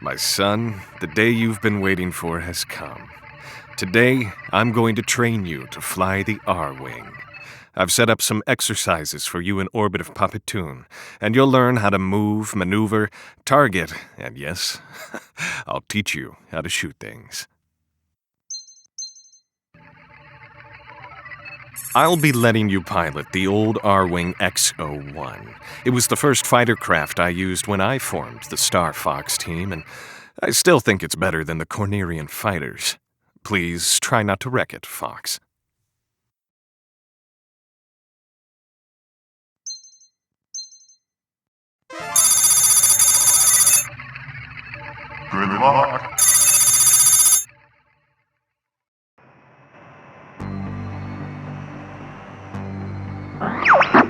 My son, the day you've been waiting for has come. Today, I'm going to train you to fly the R-Wing. I've set up some exercises for you in orbit of Papetoon, and you'll learn how to move, maneuver, target, and yes, I'll teach you how to shoot things. I'll be letting you pilot the old R-Wing X-01. It was the first fighter craft I used when I formed the Star Fox team, and I still think it's better than the Cornerian fighters. Please try not to wreck it, Fox. Good luck.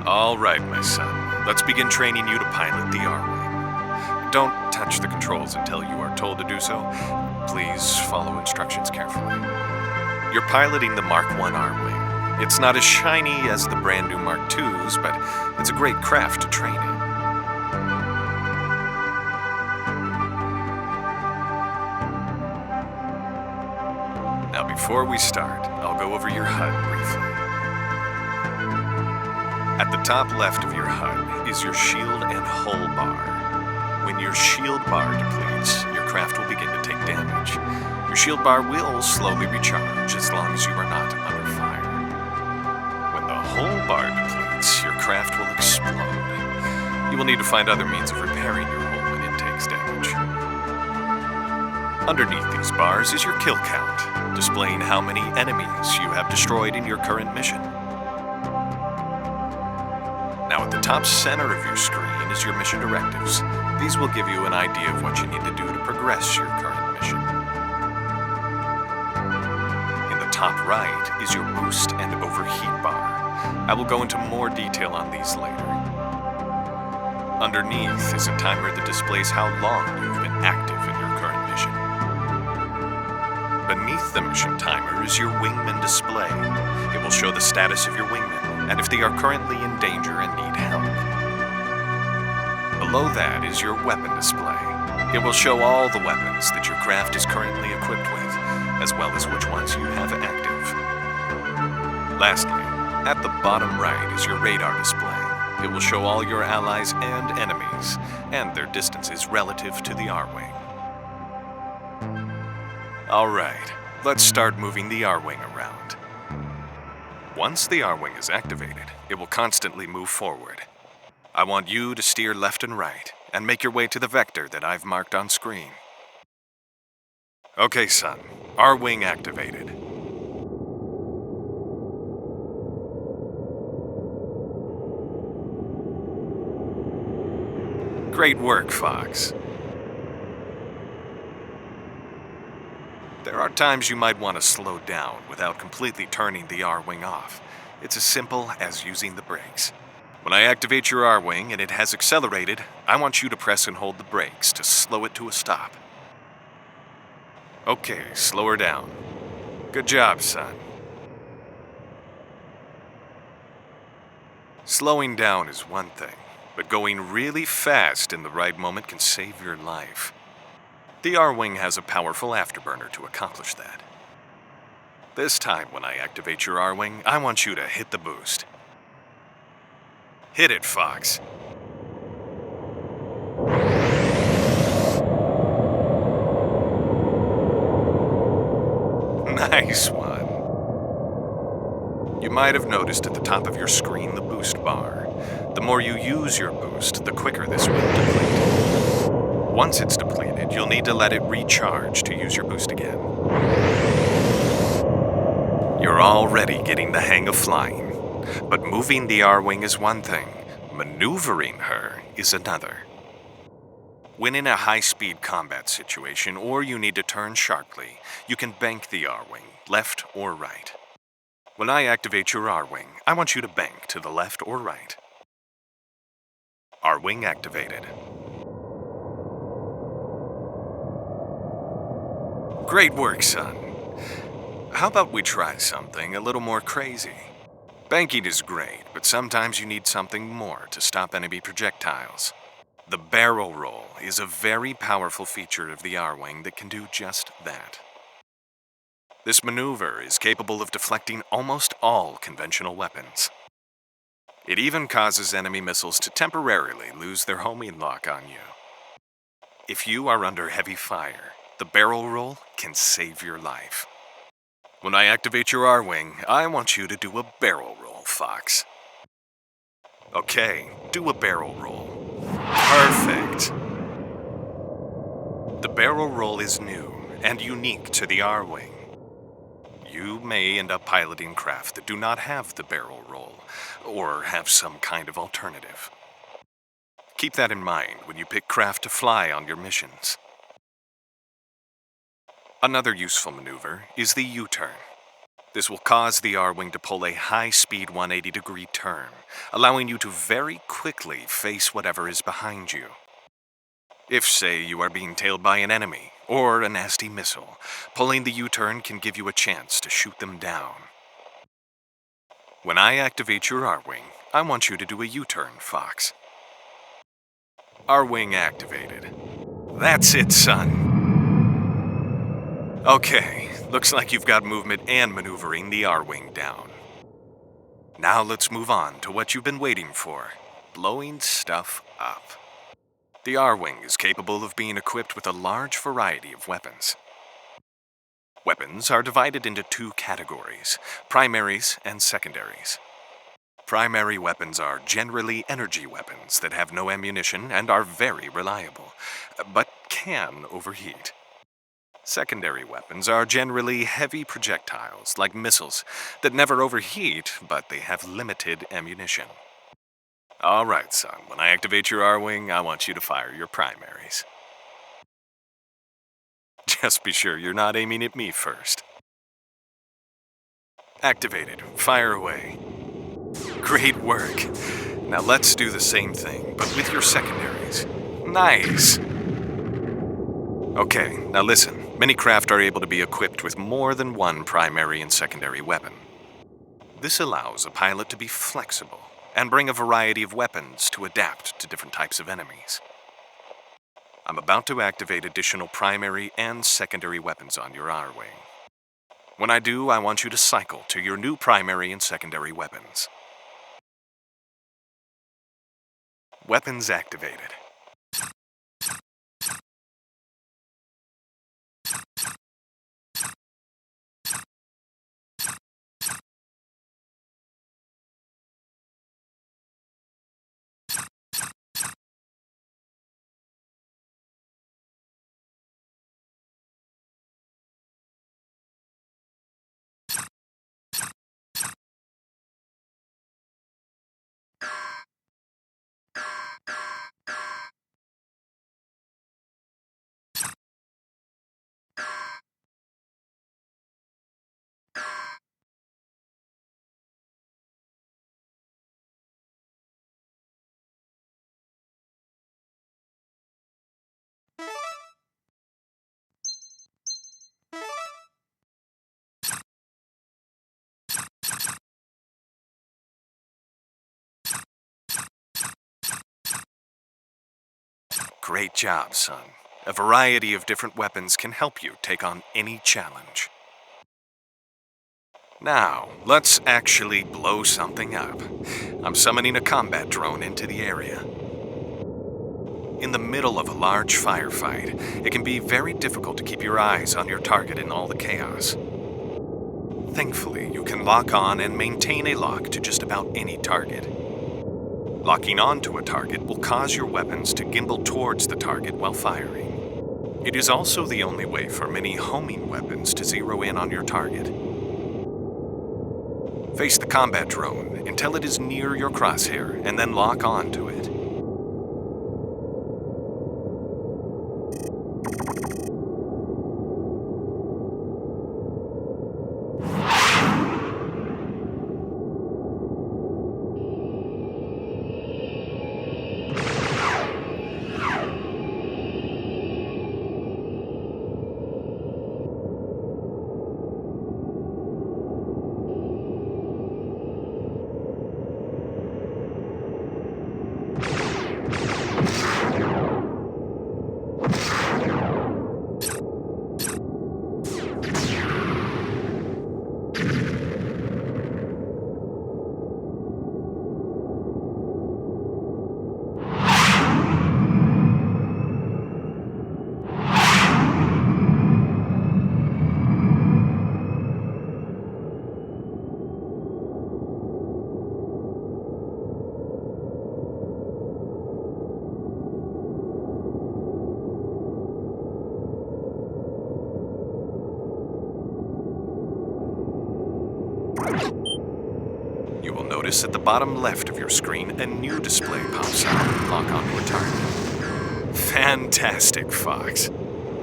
All right, my son. Let's begin training you to pilot the R-Wing. Don't touch the controls until you are told to do so. Please follow instructions carefully. You're piloting the Mark I R-Wing. It's not as shiny as the brand new Mark IIs, but it's a great craft to train in. Now, before we start, I'll go over your HUD briefly. At the top left of your HUD is your shield and hull bar. When your shield bar depletes, your craft will begin to take damage. Your shield bar will slowly recharge as long as you are not under fire. When the hull bar depletes, your craft will explode. You will need to find other means of repairing your hull when it takes damage. Underneath these bars is your kill count, displaying how many enemies you have destroyed in your current mission. Now, at the top center of your screen is your mission directives. These will give you an idea of what you need to do to progress your current mission. In the top right is your boost and overheat bar. I will go into more detail on these later. Underneath is a timer that displays how long you've been active in your current mission. Beneath the mission timer is your wingman display. It will show the status of your wingmen, and if they are currently in danger and need help. Below that is your weapon display. It will show all the weapons that your craft is currently equipped with, as well as which ones you have active. Lastly, at the bottom right is your radar display. It will show all your allies and enemies, and their distances relative to the R-Wing. Alright, let's start moving the R-Wing around. Once the R-Wing is activated, it will constantly move forward. I want you to steer left and right, and make your way to the vector that I've marked on screen. Okay, son, R-Wing activated. Great work, Fox. There are times you might want to slow down without completely turning the R-Wing off. It's as simple as using the brakes. When I activate your R-Wing and it has accelerated, I want you to press and hold the brakes to slow it to a stop. Okay, slow her down. Good job, son. Slowing down is one thing, but going really fast in the right moment can save your life. The R-Wing has a powerful afterburner to accomplish that. This time when I activate your R-Wing, I want you to hit the boost. Hit it, Fox. Nice one. You might have noticed at the top of your screen the boost bar. The more you use your boost, the quicker this will deplete. Once it's depleted, you'll need to let it recharge to use your boost again. You're already getting the hang of flying, but moving the R-Wing is one thing, maneuvering her is another. When in a high-speed combat situation or you need to turn sharply, you can bank the R-Wing, left or right. When I activate your R-Wing, I want you to bank to the left or right. R-Wing activated. Great work, son. How about we try something a little more crazy? Banking is great, but sometimes you need something more to stop enemy projectiles. The barrel roll is a very powerful feature of the R-Wing that can do just that. This maneuver is capable of deflecting almost all conventional weapons. It even causes enemy missiles to temporarily lose their homing lock on you. If you are under heavy fire, the barrel roll can save your life. When I activate your R-Wing, I want you to do a barrel roll, Fox. Okay, do a barrel roll. Perfect. The barrel roll is new and unique to the R-Wing. You may end up piloting craft that do not have the barrel roll, or have some kind of alternative. Keep that in mind when you pick craft to fly on your missions. Another useful maneuver is the U-turn. This will cause the R-Wing to pull a high-speed 180-degree turn, allowing you to very quickly face whatever is behind you. If, say, you are being tailed by an enemy, or a nasty missile, pulling the U-turn can give you a chance to shoot them down. When I activate your R-Wing, I want you to do a U-turn, Fox. R-Wing activated. That's it, son. Okay, looks like you've got movement and maneuvering the R-Wing down. Now let's move on to what you've been waiting for, blowing stuff up. The R-Wing is capable of being equipped with a large variety of weapons. Weapons are divided into two categories, primaries and secondaries. Primary weapons are generally energy weapons that have no ammunition and are very reliable, but can overheat. Secondary weapons are generally heavy projectiles, like missiles, that never overheat, but they have limited ammunition. All right, son, when I activate your R-Wing, I want you to fire your primaries. Just be sure you're not aiming at me first. Activated. Fire away. Great work. Now let's do the same thing, but with your secondaries. Nice. Okay, now listen. Many craft are able to be equipped with more than one primary and secondary weapon. This allows a pilot to be flexible and bring a variety of weapons to adapt to different types of enemies. I'm about to activate additional primary and secondary weapons on your R-Wing. When I do, I want you to cycle to your new primary and secondary weapons. Weapons activated. Great job, son. A variety of different weapons can help you take on any challenge. Now, let's actually blow something up. I'm summoning a combat drone into the area. In the middle of a large firefight, it can be very difficult to keep your eyes on your target in all the chaos. Thankfully, you can lock on and maintain a lock to just about any target. Locking onto a target will cause your weapons to gimbal towards the target while firing. It is also the only way for many homing weapons to zero in on your target. Face the combat drone until it is near your crosshair and then lock on to it. You will notice at the bottom left of your screen a new display pops up. Lock onto a target. Fantastic, Fox.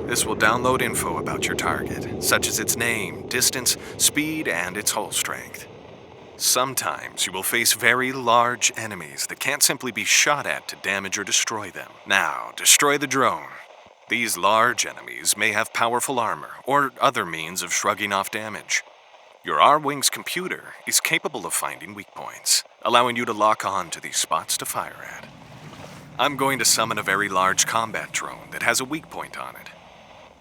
This will download info about your target, such as its name, distance, speed, and its hull strength. Sometimes you will face very large enemies that can't simply be shot at to damage or destroy them. Now, destroy the drone. These large enemies may have powerful armor or other means of shrugging off damage. Your R-Wing's computer is capable of finding weak points, allowing you to lock on to these spots to fire at. I'm going to summon a very large combat drone that has a weak point on it.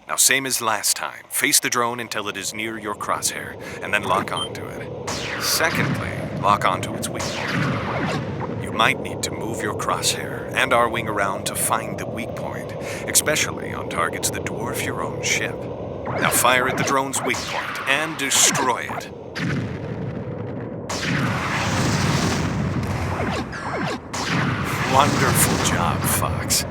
Now, same as last time, face the drone until it is near your crosshair, and then lock onto it. Secondly, lock onto its weak point. You might need to move your crosshair and R-Wing around to find the weak point, especially on targets that dwarf your own ship. Now fire at the drone's weak point and destroy it. Wonderful job, Fox.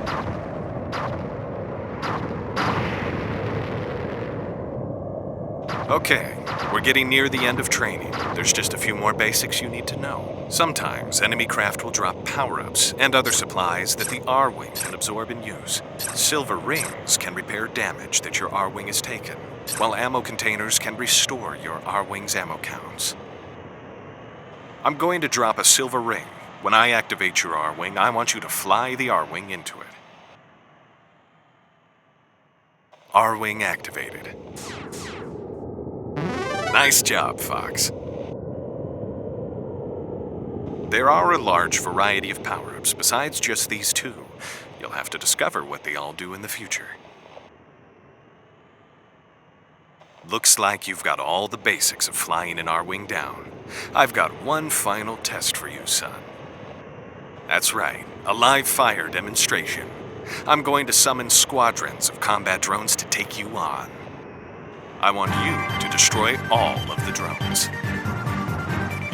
Okay, we're getting near the end of training. There's just a few more basics you need to know. Sometimes enemy craft will drop power-ups and other supplies that the R-Wing can absorb and use. Silver rings can repair damage that your R-Wing has taken, while ammo containers can restore your R-Wing's ammo counts. I'm going to drop a silver ring. When I activate your R-Wing, I want you to fly the R-Wing into it. R-Wing activated. Nice job, Fox. There are a large variety of power-ups besides just these two. You'll have to discover what they all do in the future. Looks like you've got all the basics of flying an R-Wing down. I've got one final test for you, son. That's right, a live fire demonstration. I'm going to summon squadrons of combat drones to take you on. I want you to destroy all of the drones.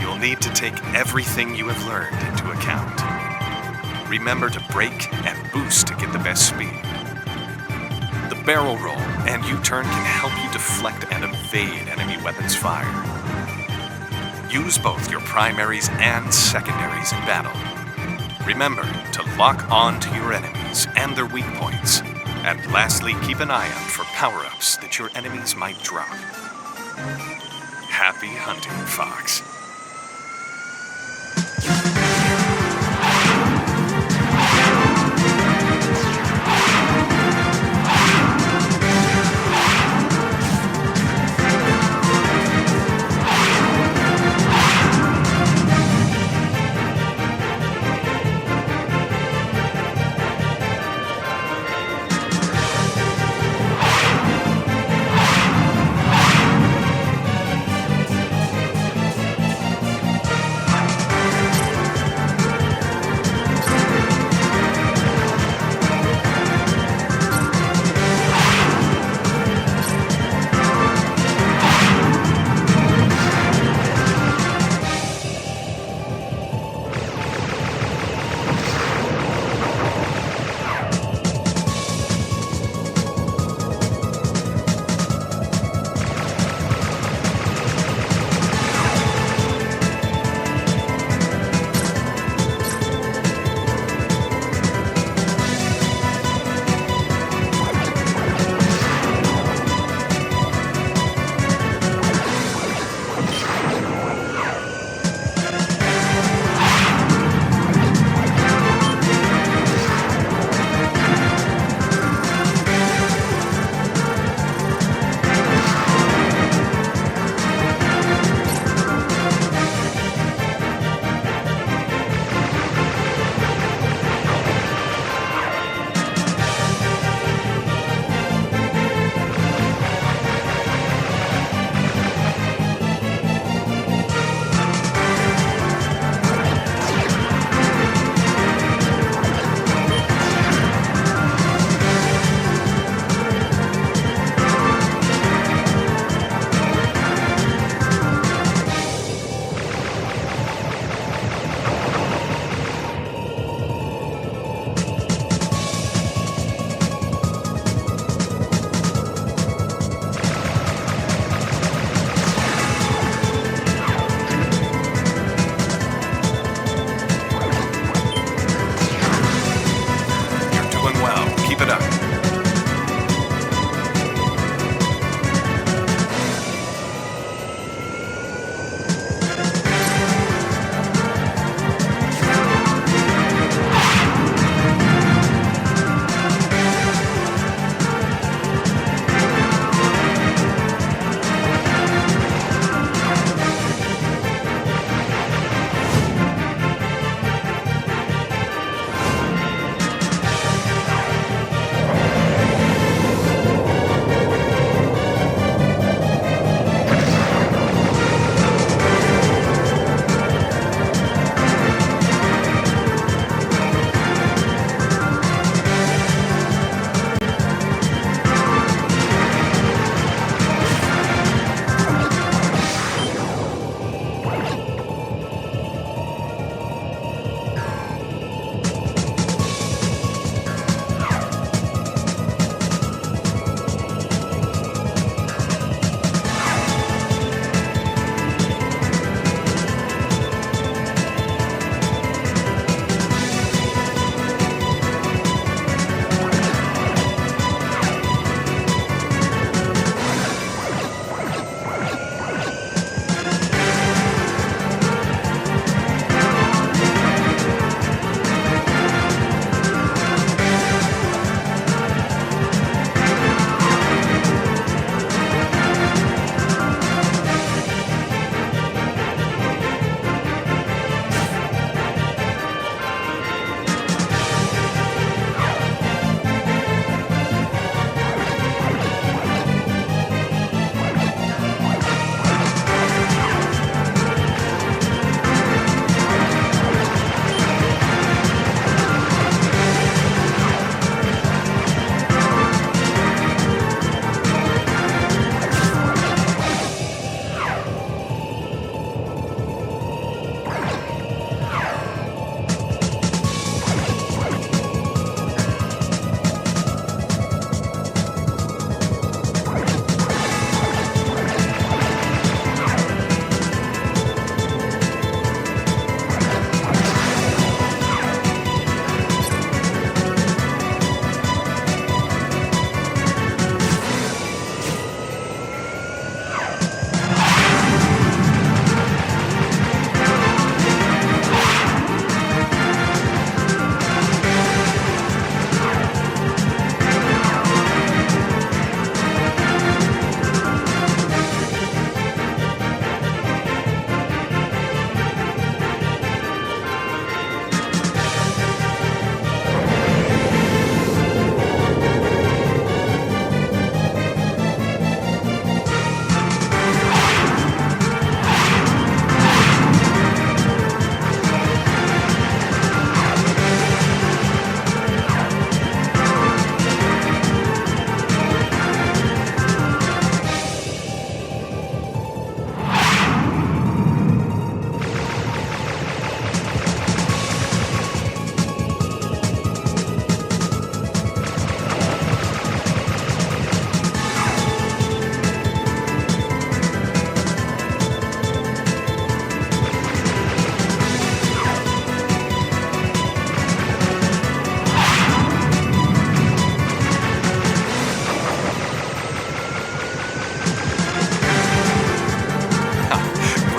You'll need to take everything you have learned into account. Remember to brake and boost to get the best speed. The barrel roll and U-turn can help you deflect and evade enemy weapons fire. Use both your primaries and secondaries in battle. Remember to lock on to your enemies and their weak points. And lastly, keep an eye out for power-ups that your enemies might drop. Happy hunting, Fox.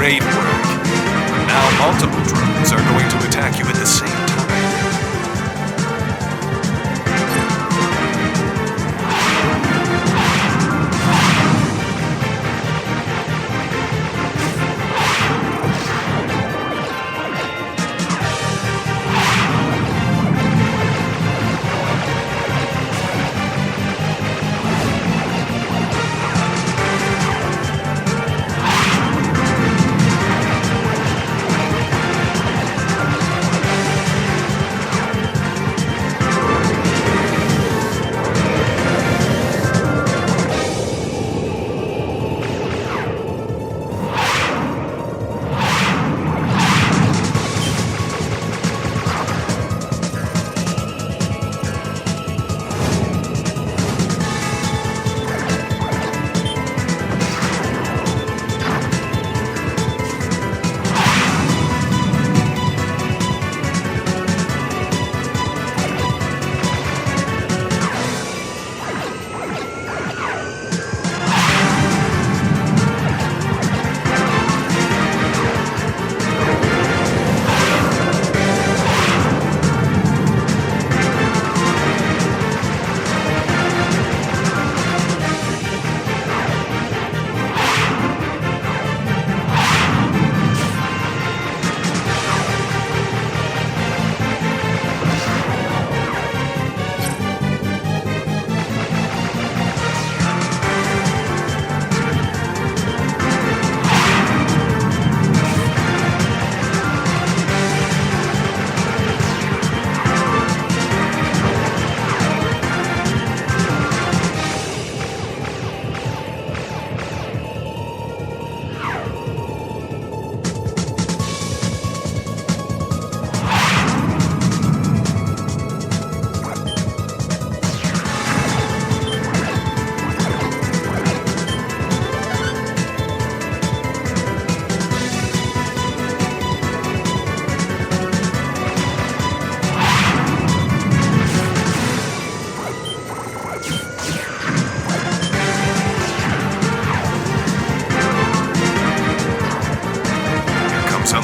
Great work. Now multiple drones are going to attack you at the same time.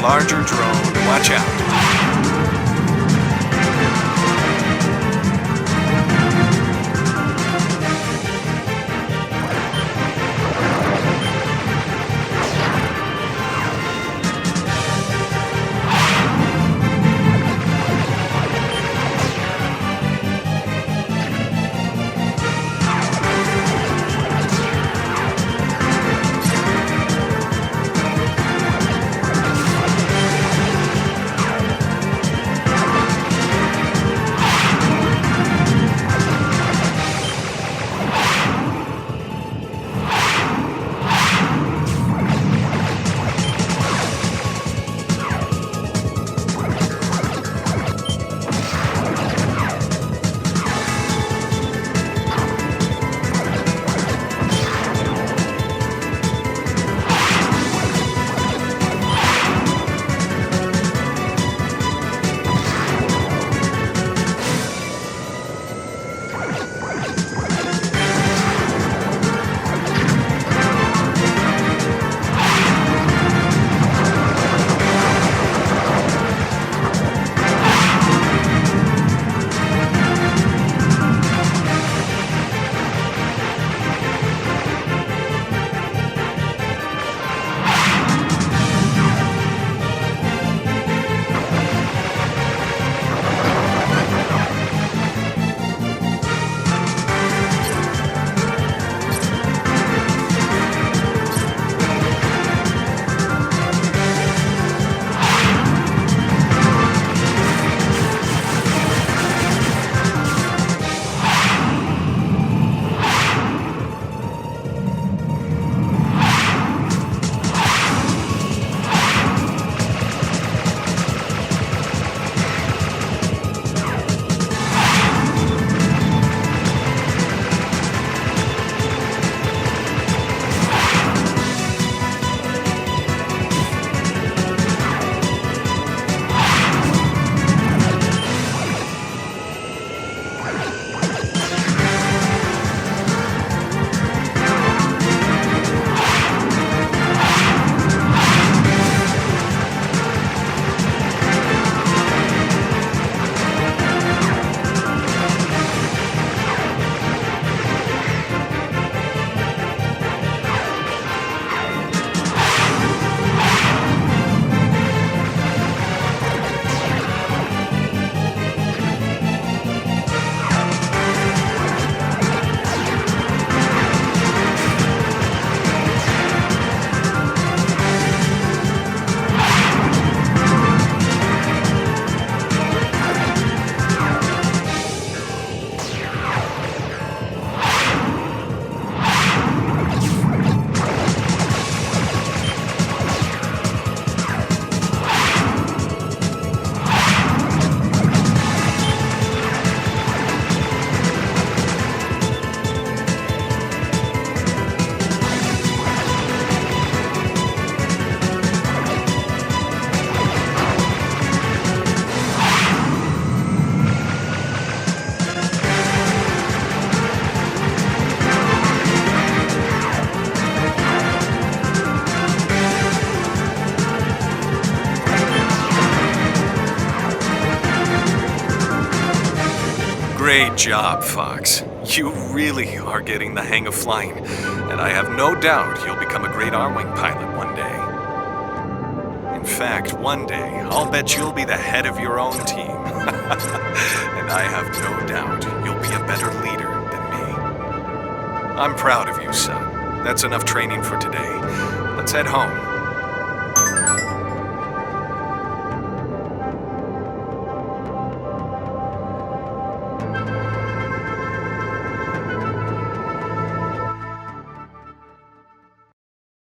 Larger drone, watch out. Great job, Fox. You really are getting the hang of flying, and I have no doubt you'll become a great R-Wing pilot one day. In fact, one day, I'll bet you'll be the head of your own team. And I have no doubt you'll be a better leader than me. I'm proud of you, son. That's enough training for today. Let's head home.